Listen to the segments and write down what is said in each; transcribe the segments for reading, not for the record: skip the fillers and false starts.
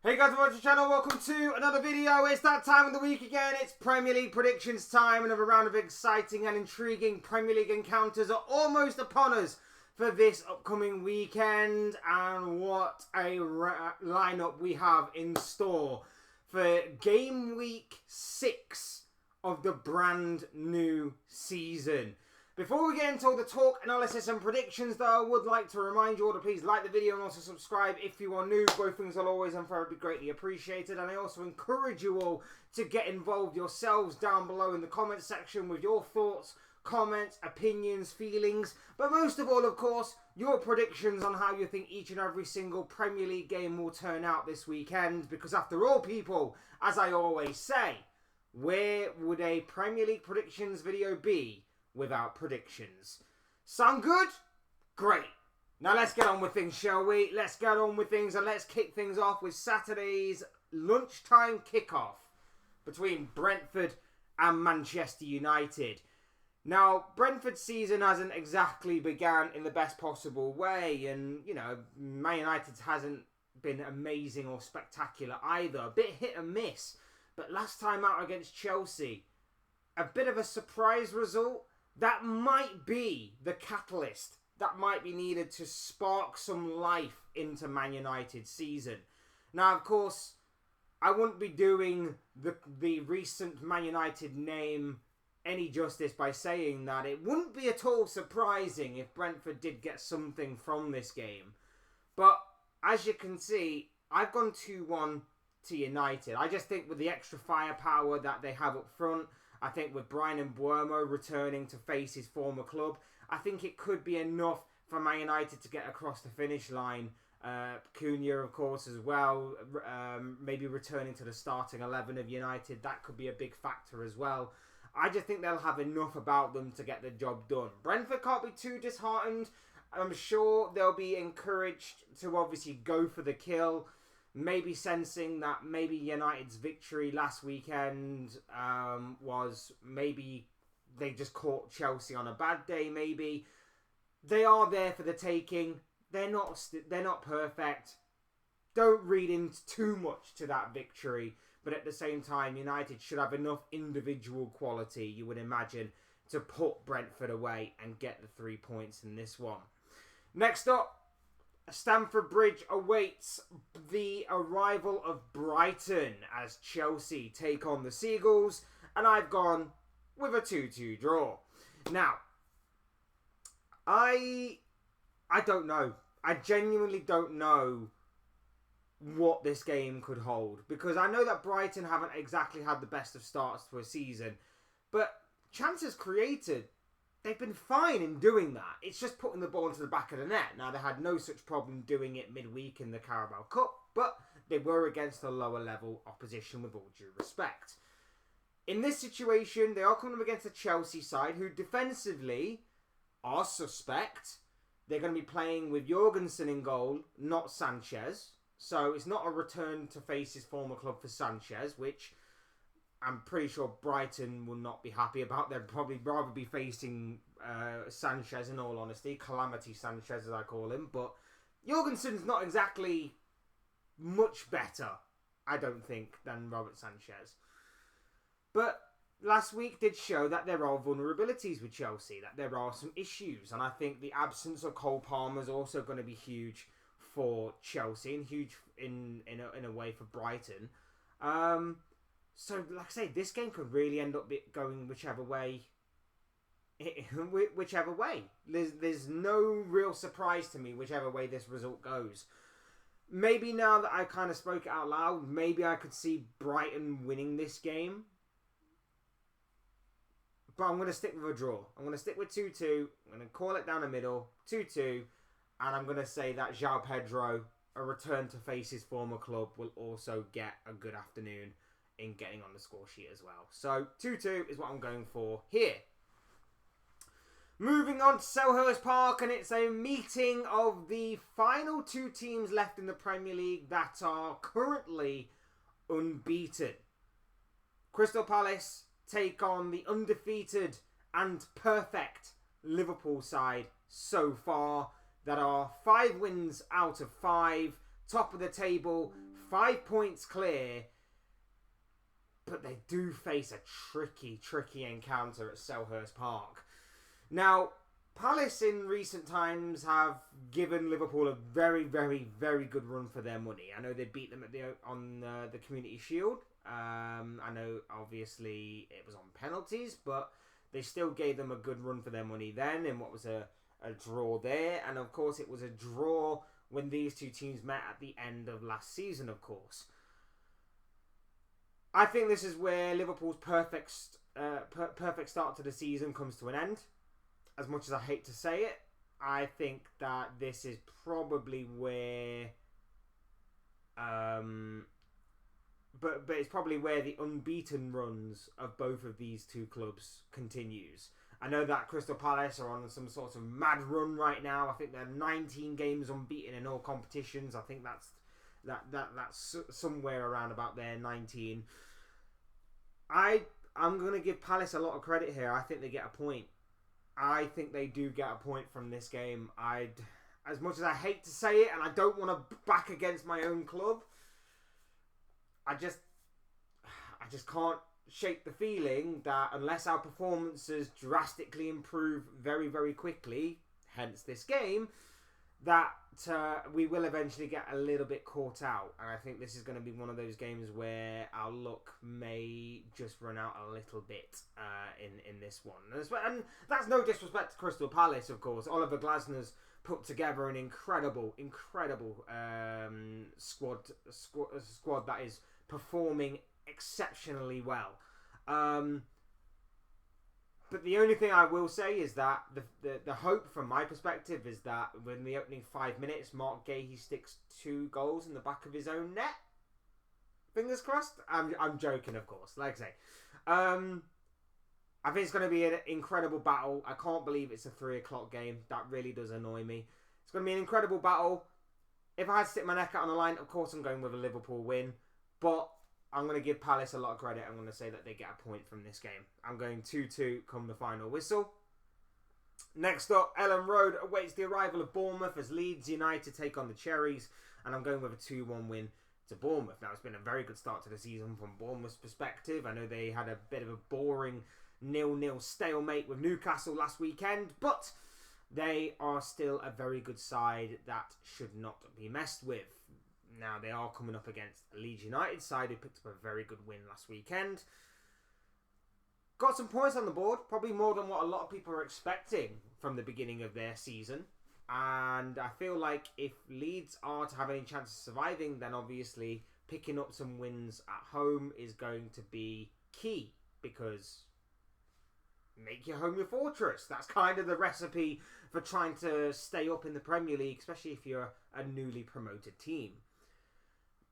Hey guys, welcome to the channel, welcome to another video. It's that time of the week again. It's Premier League predictions time. Another round of exciting and intriguing Premier League encounters are almost upon us for this upcoming weekend. And what a lineup we have in store for game week 6 of the brand new season. Before we get into all the talk, analysis and predictions though, I would like to remind you all to please like the video and also subscribe if you are new. Both things will always and forever be greatly appreciated. And I also encourage you all to get involved yourselves down below in the comment section with your thoughts, comments, opinions, feelings. But most of all, of course, your predictions on how you think each and every single Premier League game will turn out this weekend. Because after all, people, as I always say, where would a Premier League predictions video be without predictions? Sound good? Great. Now let's get on with things, shall we? Let's get on with things and let's kick things off with Saturday's lunchtime kickoff between Brentford and Manchester United. Now, Brentford's season hasn't exactly begun in the best possible way, and, you know, Man United hasn't been amazing or spectacular either. A bit hit and miss. But last time out against Chelsea, a bit of a surprise result. That might be the catalyst that might be needed to spark some life into Man United's season. Now, of course, I wouldn't be doing the recent Man United name any justice by saying that it wouldn't be at all surprising if Brentford did get something from this game. But as you can see, I've gone 2-1 to United. I just think with the extra firepower that they have up front, I think with Brighton returning to face his former club, I think it could be enough for Man United to get across the finish line. Cunha, of course, as well, maybe returning to the starting 11 of United. That could be a big factor as well. I just think they'll have enough about them to get the job done. Brentford can't be too disheartened. I'm sure they'll be encouraged to obviously go for the kill. Maybe sensing that maybe United's victory last weekend was maybe they just caught Chelsea on a bad day. Maybe they are there for the taking. They're not perfect. Don't read into too much to that victory. But at the same time, United should have enough individual quality, you would imagine, to put Brentford away and get the 3 points in this one. Next up, Stamford Bridge awaits the arrival of Brighton as Chelsea take on the Seagulls, and I've gone with a 2-2 draw. Now, I don't know. I genuinely don't know what this game could hold, because I know that Brighton haven't exactly had the best of starts to a season, but chances created, they've been fine in doing that. It's just putting the ball into the back of the net. Now, they had no such problem doing it midweek in the Carabao Cup, but they were against a lower level opposition with all due respect. In this situation, they are coming up against the Chelsea side, who defensively are suspect. They're going to be playing with Jorgensen in goal, not Sanchez. So it's not a return to face his former club for Sanchez, which I'm pretty sure Brighton will not be happy about. They'd probably rather be facing Sanchez, in all honesty. Calamity Sanchez, as I call him. But Jorgensen's not exactly much better, I don't think, than Robert Sanchez. But last week did show that there are vulnerabilities with Chelsea, that there are some issues. And I think the absence of Cole Palmer is also going to be huge for Chelsea and huge in a way for Brighton. So, like I say, this game could really end up going whichever way. Whichever way. There's no real surprise to me whichever way this result goes. Maybe now that I kind of spoke it out loud, maybe I could see Brighton winning this game. But I'm going to stick with a draw. I'm going to stick with 2-2. I'm going to call it down the middle. 2-2. And I'm going to say that João Pedro, a return to face his former club, will also get a good afternoon in getting on the score sheet as well. So 2-2 is what I'm going for here. Moving on to Selhurst Park, and it's a meeting of the final two teams left in the Premier League that are currently unbeaten. Crystal Palace take on the undefeated and perfect Liverpool side so far that are 5 wins out of 5, top of the table, 5 points clear, but they do face a tricky encounter at Selhurst Park. Now, Palace in recent times have given Liverpool a very good run for their money. I know they beat them on the Community Shield. I know obviously it was on penalties, but they still gave them a good run for their money then in what was a draw there. And of course it was a draw when these two teams met at the end of last season, of course. I think this is where Liverpool's perfect start to the season comes to an end. As much as I hate to say it, I think that this is probably where, but it's probably where the unbeaten runs of both of these two clubs continues. I know that Crystal Palace are on some sort of mad run right now. I think they're 19 games unbeaten in all competitions. I think that's somewhere around about there, 19. I'm going to give Palace a lot of credit here. I think they get a point. I think they do get a point from this game. As much as I hate to say it, and I don't want to back against my own club, I just can't shake the feeling that unless our performances drastically improve very quickly, hence this game, that we will eventually get a little bit caught out. And I think this is going to be one of those games where our luck may just run out a little bit in this one. And that's no disrespect to Crystal Palace, of course. Oliver Glasner's put together an incredible squad that is performing exceptionally well. But the only thing I will say is that the hope from my perspective is that within the opening 5 minutes, Mark Gahey sticks 2 goals in the back of his own net. Fingers crossed. I'm joking, of course. Like I say, I think it's going to be an incredible battle. I can't believe it's a 3 o'clock game. That really does annoy me. It's going to be an incredible battle. If I had to stick my neck out on the line, of course I'm going with a Liverpool win. But I'm going to give Palace a lot of credit. I'm going to say that they get a point from this game. I'm going 2-2 come the final whistle. Next up, Ellen Road awaits the arrival of Bournemouth as Leeds United take on the Cherries. And I'm going with a 2-1 win to Bournemouth. Now, it's been a very good start to the season from Bournemouth's perspective. I know they had a bit of a boring 0-0 stalemate with Newcastle last weekend. But they are still a very good side that should not be messed with. Now, they are coming up against a Leeds United side who picked up a very good win last weekend. Got some points on the board, probably more than what a lot of people are expecting from the beginning of their season. And I feel like if Leeds are to have any chance of surviving, then obviously picking up some wins at home is going to be key. Because make your home your fortress. That's kind of the recipe for trying to stay up in the Premier League, especially if you're a newly promoted team.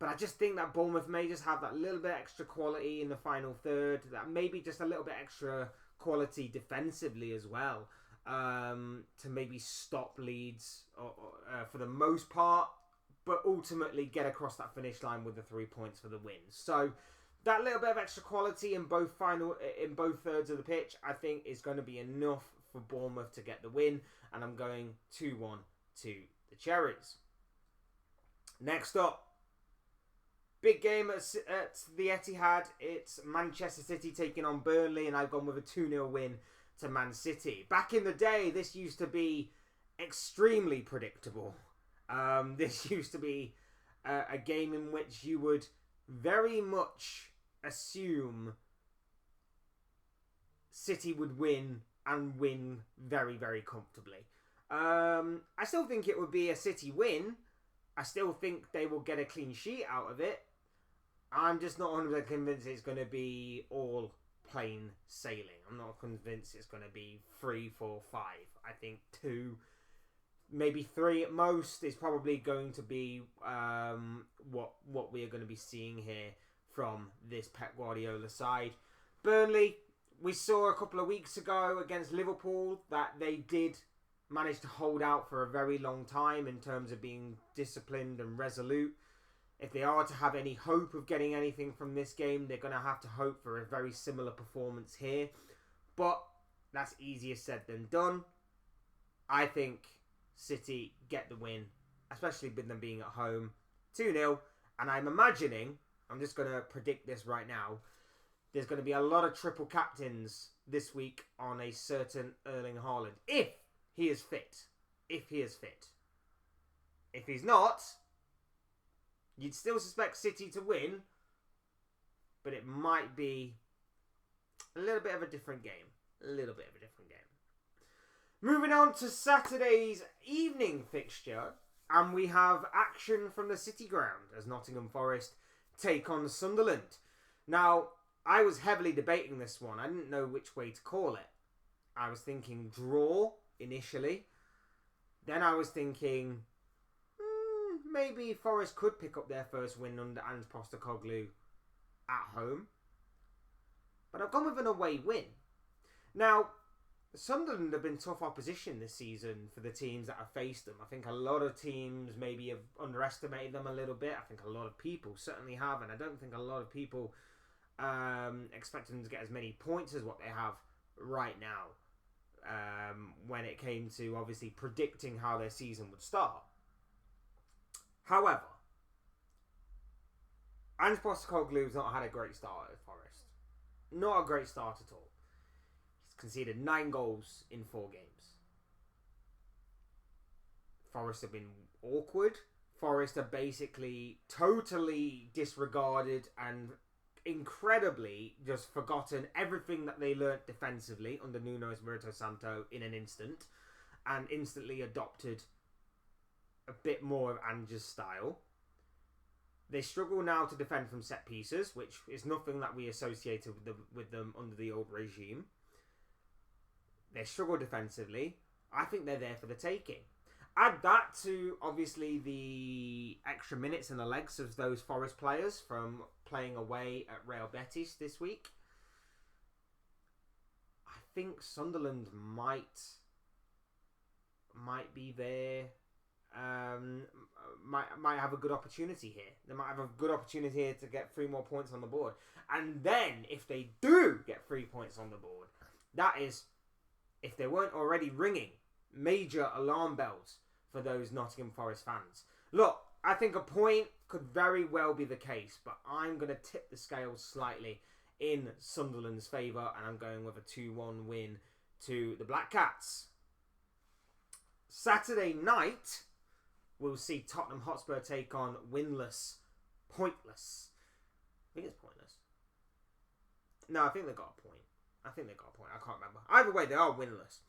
But I just think that Bournemouth may just have that little bit extra quality in the final third. That maybe just a little bit extra quality defensively as well. To maybe stop Leeds for the most part. But ultimately get across that finish line with the 3 points for the win. So that little bit of extra quality in both thirds of the pitch, I think is going to be enough for Bournemouth to get the win. And I'm going 2-1 to the Cherries. Next up. Big game at the Etihad. It's Manchester City taking on Burnley, and I've gone with a 2-0 win to Man City. Back in the day, this used to be extremely predictable. This used to be a game in which you would very much assume City would win and win very comfortably. I still think it would be a City win. I still think they will get a clean sheet out of it. I'm just not 100% convinced it's going to be all plain sailing. I'm not convinced it's going to be 3, 4, 5. I think 2, maybe 3 at most is probably going to be what we are going to be seeing here from this Pep Guardiola side. Burnley, we saw a couple of weeks ago against Liverpool that they did manage to hold out for a very long time in terms of being disciplined and resolute. If they are to have any hope of getting anything from this game, they're going to have to hope for a very similar performance here. But that's easier said than done. I think City get the win, especially with them being at home. 2-0, And I'm imagining, I'm just going to predict this right now, there's going to be a lot of triple captains this week on a certain Erling Haaland. If he is fit. If he is fit. If he's not, you'd still suspect City to win, but it might be a little bit of a different game. A little bit of a different game. Moving on to Saturday's evening fixture, and we have action from the City ground as Nottingham Forest take on Sunderland. Now, I was heavily debating this one. I didn't know which way to call it. I was thinking draw initially. Then I was thinking maybe Forest could pick up their first win under Ange Postecoglou at home. But I've gone with an away win. Now, Sunderland have been tough opposition this season for the teams that have faced them. I think a lot of teams maybe have underestimated them a little bit. I think a lot of people certainly have, and I don't think a lot of people expect them to get as many points as what they have right now when it came to obviously predicting how their season would start. However, Ange Postecoglou's not had a great start at Forest. Not a great start at all. He's conceded 9 goals in 4 games. Forest have been awkward. Forest are basically totally disregarded and incredibly just forgotten everything that they learnt defensively under Nuno Espirito Santo in an instant, and instantly adopted a bit more of Ange's style. They struggle now to defend from set pieces, which is nothing that we associated with them under the old regime. They struggle defensively. I think they're there for the taking. Add that to, obviously, the extra minutes in the legs of those Forest players from playing away at Real Betis this week. I think Sunderland might be there. Might have a good opportunity here. They might have a good opportunity here to get 3 more points on the board. And then, if they do get 3 points on the board, that is, if they weren't already ringing major alarm bells for those Nottingham Forest fans. Look, I think a point could very well be the case, but I'm going to tip the scales slightly in Sunderland's favour, and I'm going with a 2-1 win to the Black Cats. Saturday night, we'll see Tottenham Hotspur take on pointless. I think it's pointless. No, I think they got a point. I can't remember. Either way, they are winless.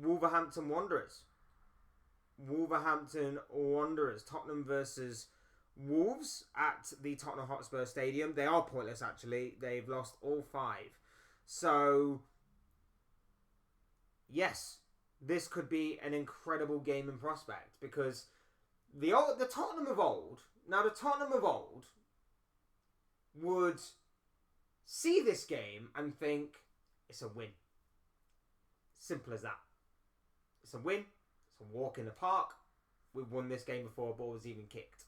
Wolverhampton Wanderers. Tottenham versus Wolves at the Tottenham Hotspur Stadium. They are pointless, actually. They've lost all 5. So, yes, this could be an incredible game in prospect, because the Tottenham of old would see this game and think it's a win. Simple as that. It's a win. It's a walk in the park. We've won this game before a ball was even kicked.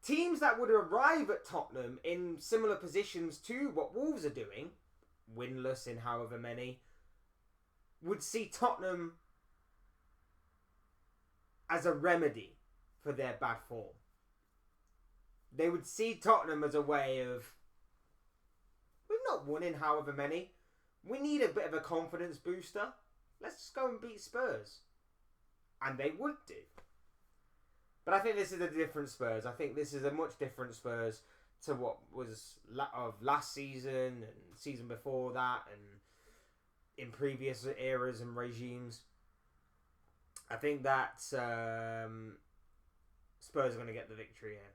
Teams that would arrive at Tottenham in similar positions to what Wolves are doing, winless in however many, would see Tottenham as a remedy for their bad form. They would see Tottenham as a way of, we've not won in however many. We need a bit of a confidence booster. Let's just go and beat Spurs. And they would do. But I think this is a different Spurs. I think this is a much different Spurs to what was of last season and season before that and in previous eras and regimes. I think that Spurs are going to get the victory here.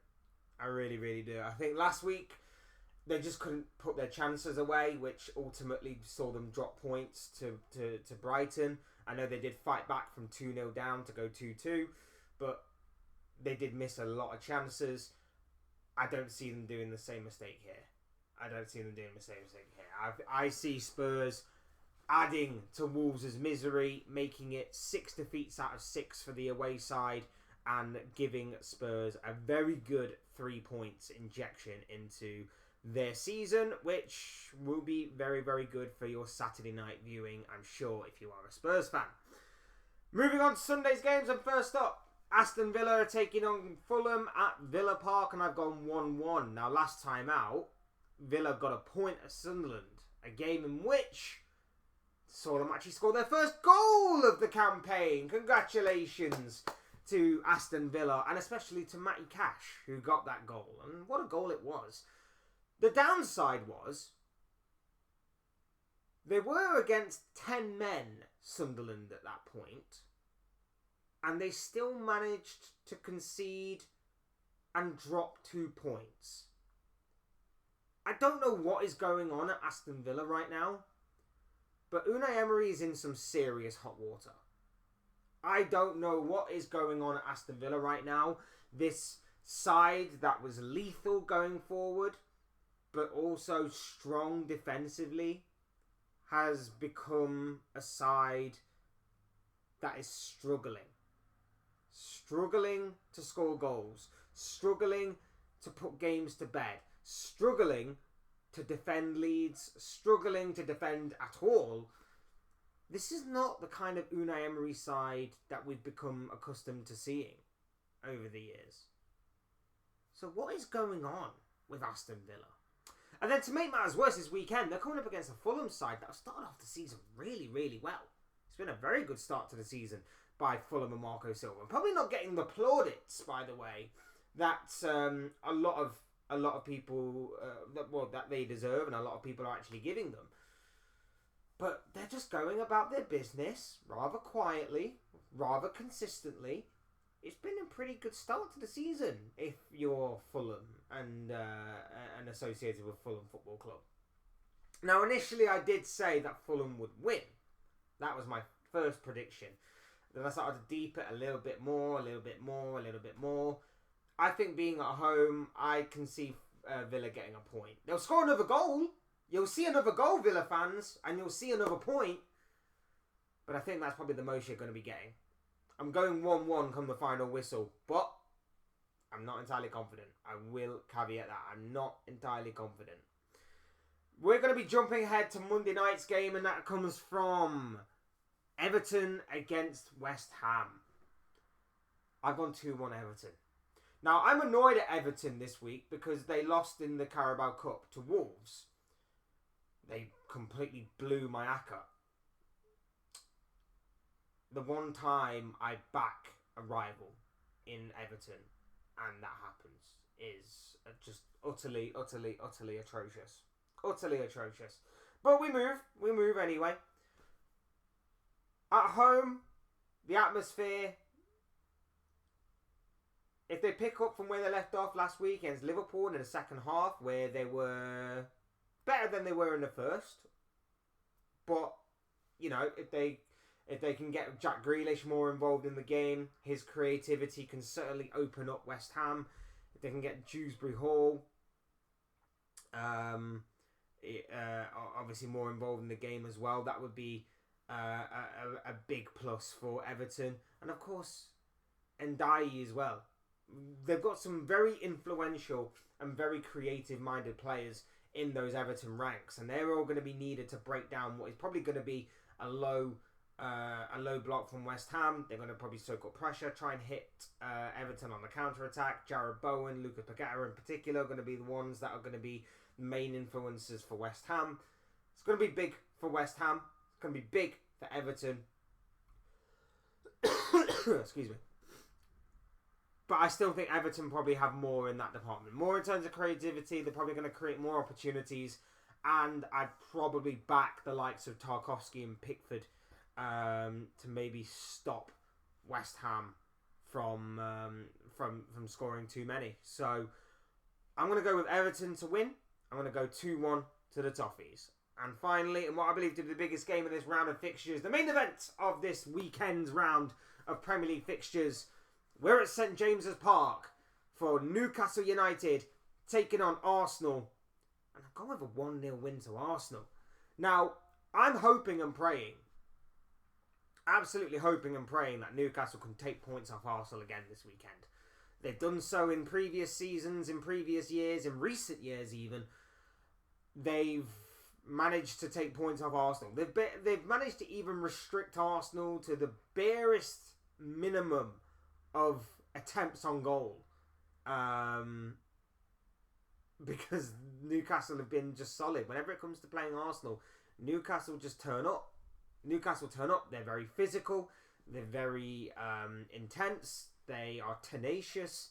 I really, really do. I think last week they just couldn't put their chances away, which ultimately saw them drop points to Brighton. I know they did fight back from 2-0 down to go 2-2, but they did miss a lot of chances. I don't see them doing the same mistake here. I see Spurs adding to Wolves' misery, making it 6 defeats out of 6 for the away side, and giving Spurs a very good 3 points injection into their season, which will be very, very good for your Saturday night viewing, I'm sure, if you are a Spurs fan. Moving on to Sunday's games, and first up, Aston Villa are taking on Fulham at Villa Park, and I've gone 1-1. Now, last time out, Villa got a point at Sunderland, a game in which saw them actually score their first goal of the campaign. Congratulations to Aston Villa, and especially to Matty Cash, who got that goal. And what a goal it was. The downside was, they were against 10 men, Sunderland, at that point, and they still managed to concede and drop 2 points. I don't know what is going on at Aston Villa right now, but Unai Emery is in some serious hot water. I don't know what is going on at Aston Villa right now. This side that was lethal going forward, but also strong defensively, has become a side that is struggling. Struggling to score goals. Struggling to put games to bed. Struggling to defend leads. Struggling to defend at all. This is not the kind of Unai Emery side that we've become accustomed to seeing over the years. So what is going on with Aston Villa? And then to make matters worse this weekend, they're coming up against a Fulham side that have started off the season really, really well. It's been a very good start to the season by Fulham and Marco Silva. Probably not getting the plaudits, by the way, that a lot of people that they deserve, and a lot of people are actually giving them. But they're just going about their business rather quietly, rather consistently. It's been a pretty good start to the season if you're Fulham and associated with Fulham Football Club. Now, initially I did say that Fulham would win. That was my first prediction. Then I started to deep it a little bit more. I think being at home, I can see Villa getting a point. They'll score another goal. You'll see another goal, Villa fans, and you'll see another point. But I think that's probably the most you're going to be getting. I'm going 1-1 come the final whistle, but I'm not entirely confident. I will caveat that. I'm not entirely confident. We're going to be jumping ahead to Monday night's game, and that comes from Everton against West Ham. I've gone 2-1 Everton. Now, I'm annoyed at Everton this week because they lost in the Carabao Cup to Wolves. They completely blew my acca. The one time I back a rival in Everton and that happens is just utterly atrocious. Utterly atrocious. But we move anyway. At home, the atmosphere, if they pick up from where they left off last week against Liverpool in the second half, where they were better than they were in the first, but, you know, if they can get Jack Grealish more involved in the game, his creativity can certainly open up West Ham. If they can get Dewsbury Hall, obviously more involved in the game as well, that would be a big plus for Everton. And of course, Ndiaye as well. They've got some very influential and very creative-minded players in those Everton ranks, and they're all going to be needed to break down what is probably going to be a low block from West Ham. They're going to probably soak up pressure, try and hit Everton on the counter-attack. Jared Bowen, Lucas Paqueta in particular are going to be the ones that are going to be the main influences for West Ham. It's going to be big for West Ham. It's going to be big for Everton. Excuse me. But I still think Everton probably have more in that department. More in terms of creativity. They're probably going to create more opportunities. And I'd probably back the likes of Tarkowski and Pickford to maybe stop West Ham from scoring too many. So I'm going to go with Everton to win. I'm going to go 2-1 to the Toffees. And finally, in what I believe to be the biggest game of this round of fixtures, the main event of this weekend's round of Premier League fixtures, we're at St James's Park for Newcastle United taking on Arsenal. And I've gone with a 1-0 win to Arsenal. Now, I'm hoping and praying, absolutely hoping and praying that Newcastle can take points off Arsenal again this weekend. They've done so in previous seasons, in previous years, in recent years even. They've managed to take points off Arsenal. They've managed to even restrict Arsenal to the barest minimum of attempts on goal. Because Newcastle have been just solid. Whenever it comes to playing Arsenal, Newcastle just turn up. Newcastle turn up. They're very physical. They're very intense. They are tenacious.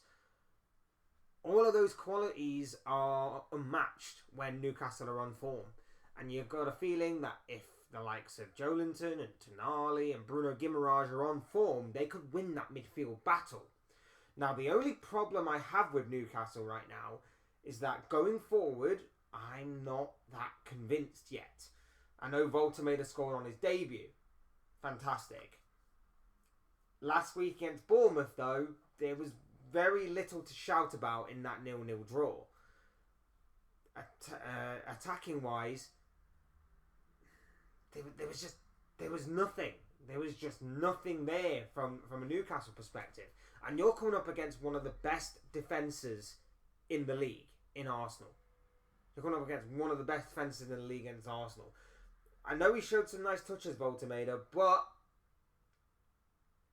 All of those qualities are unmatched when Newcastle are on form. And you've got a feeling that if the likes of Joelinton and Tonali and Bruno Guimaraes are on form, they could win that midfield battle. Now, the only problem I have with Newcastle right now is that going forward, I'm not that convinced yet. I know Volta made a score on his debut. Fantastic. Last week against Bournemouth, though, there was very little to shout about in that 0-0 draw. Attacking wise, there was nothing. There was just nothing there from a Newcastle perspective. And you're coming up against one of the best defences in the league, in Arsenal. You're coming up against one of the best defences in the league against Arsenal. I know he showed some nice touches, Voltemeda, but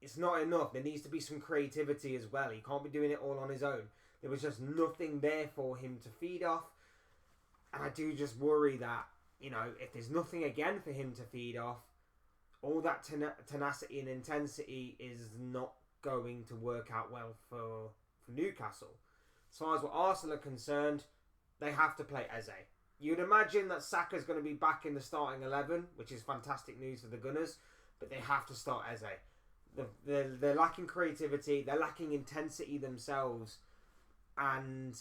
it's not enough. There needs to be some creativity as well. He can't be doing it all on his own. There was just nothing there for him to feed off. And I do just worry that, you know, if there's nothing again for him to feed off, all that tenacity and intensity is not going to work out well for Newcastle. As far as what Arsenal are concerned, they have to play Eze. You'd imagine that Saka's going to be back in the starting 11, which is fantastic news for the Gunners, but they have to start Eze. They're lacking creativity, they're lacking intensity themselves, and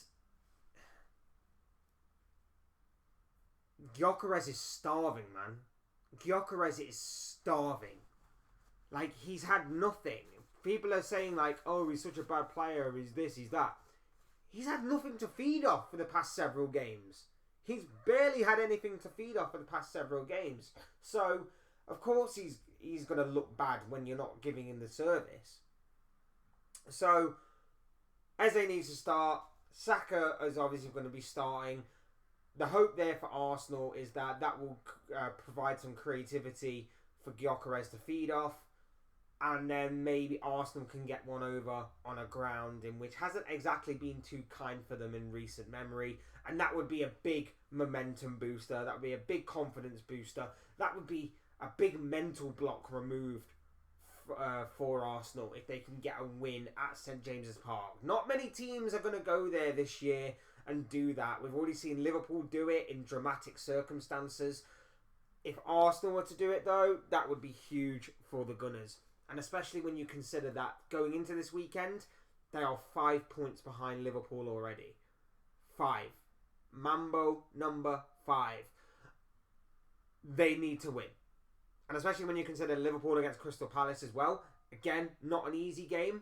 Gyökeres is starving, man. Gyökeres is starving. Like, he's had nothing. People are saying, like, oh, he's such a bad player, he's this, he's that. He's had nothing to feed off for the past several games. He's barely had anything to feed off for the past several games. So, of course, he's going to look bad when you're not giving him the service. So, Eze needs to start. Saka is obviously going to be starting. The hope there for Arsenal is that will provide some creativity for Gyökeres to feed off. And then maybe Arsenal can get one over on a ground in which hasn't exactly been too kind for them in recent memory. And that would be a big momentum booster. That would be a big confidence booster. That would be a big mental block removed for Arsenal if they can get a win at St James's Park. Not many teams are going to go there this year and do that. We've already seen Liverpool do it in dramatic circumstances. If Arsenal were to do it, though, that would be huge for the Gunners. And especially when you consider that going into this weekend, they are 5 points behind Liverpool already. 5. Mambo number 5. They need to win. And especially when you consider Liverpool against Crystal Palace as well. Again, not an easy game.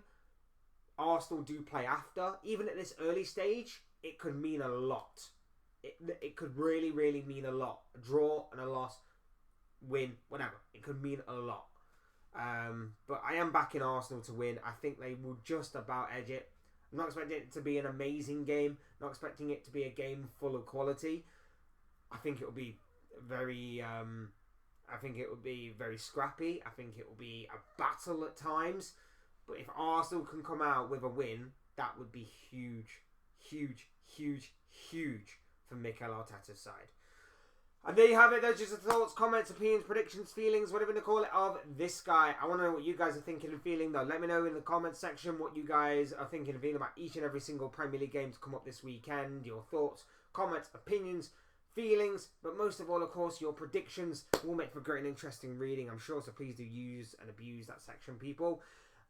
Arsenal do play after. Even at this early stage, it could mean a lot. It could really, really mean a lot. A draw and a loss, win, whatever. It could mean a lot. But I am backing Arsenal to win. I think they will just about edge it. I'm not expecting it to be an amazing game. Not expecting it to be a game full of quality. I think it will be very very scrappy. I think it will be a battle at times. But if Arsenal can come out with a win, that would be huge, huge, huge, huge for Mikel Arteta's side. And there you have it. Those are just the thoughts, comments, opinions, predictions, feelings, whatever you call it, of this guy. I want to know what you guys are thinking and feeling, though. Let me know in the comments section what you guys are thinking and feeling about each and every single Premier League game to come up this weekend. Your thoughts, comments, opinions, feelings, but most of all, of course, your predictions will make for great and interesting reading, I'm sure. So please do use and abuse that section, people.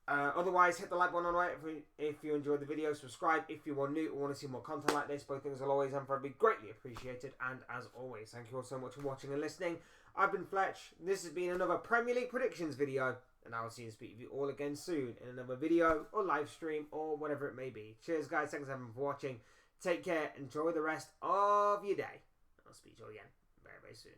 Otherwise, hit the like button on right if you enjoyed the video. Subscribe if you are new or want to see more content like this. Both things will always and forever be greatly appreciated. And as always, thank you all so much for watching and listening. I've been Fletch. This has been another Premier League predictions video. And I will see and speak with you all again soon in another video or live stream or whatever it may be. Cheers, guys. Thanks everyone for watching. Take care. Enjoy the rest of your day. I'll speak to you again very, very soon.